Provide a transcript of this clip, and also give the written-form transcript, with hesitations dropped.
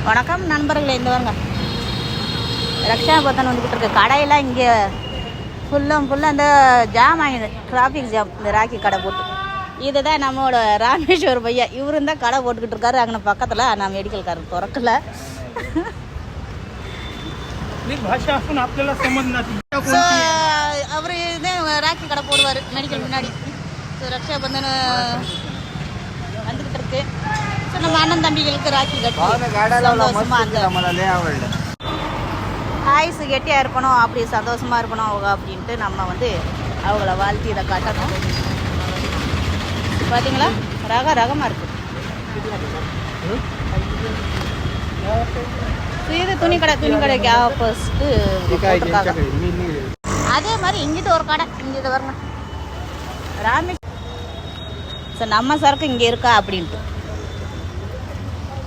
வணக்கம் நண்பர்களே, இந்த வாங்க ரக்ஷாபந்தன் வந்துக்கிட்டு இருக்கு. கடையெல்லாம் இங்கே ஃபுல்லாக அந்த ஜாம் ஆகிடுது, டிராஃபிக் ஜாம். இந்த ராக்கி கடை போட்டு இதுதான் நம்மளோட ராமேஸ்வர் பையா. இவரும் தான் கடை போட்டுக்கிட்டு இருக்காரு அங்கே பக்கத்தில். நான் மெடிக்கல் காரர் திறக்கல. அவர் ராக்கி கடை போடுவார் மெடிக்கல் முன்னாடி. ஸோ ரக்ஷாபந்தன் வந்துக்கிட்டு இருக்கு. ஸோ நம்ம அண்ணன் தம்பிகளுக்கு ராக்கி ஆயுசு கெட்டியாக இருக்கணும், அப்படி சந்தோஷமாக இருக்கணும் அவங்க அப்படின்ட்டு நம்ம வந்து அவங்கள வாழ்த்தி இதை காட்டணும். பார்த்தீங்களா, ரகமாக இருக்குது. இது துணி கடைக்கு ஆப்போசிட்டு அதே மாதிரி இங்கிட்ட ஒரு கடை. இங்கிட்ட வரணும் ராமேஸ்வரம். ஸோ நம்ம சரக்கு இங்கே இருக்கா அப்படின்ட்டு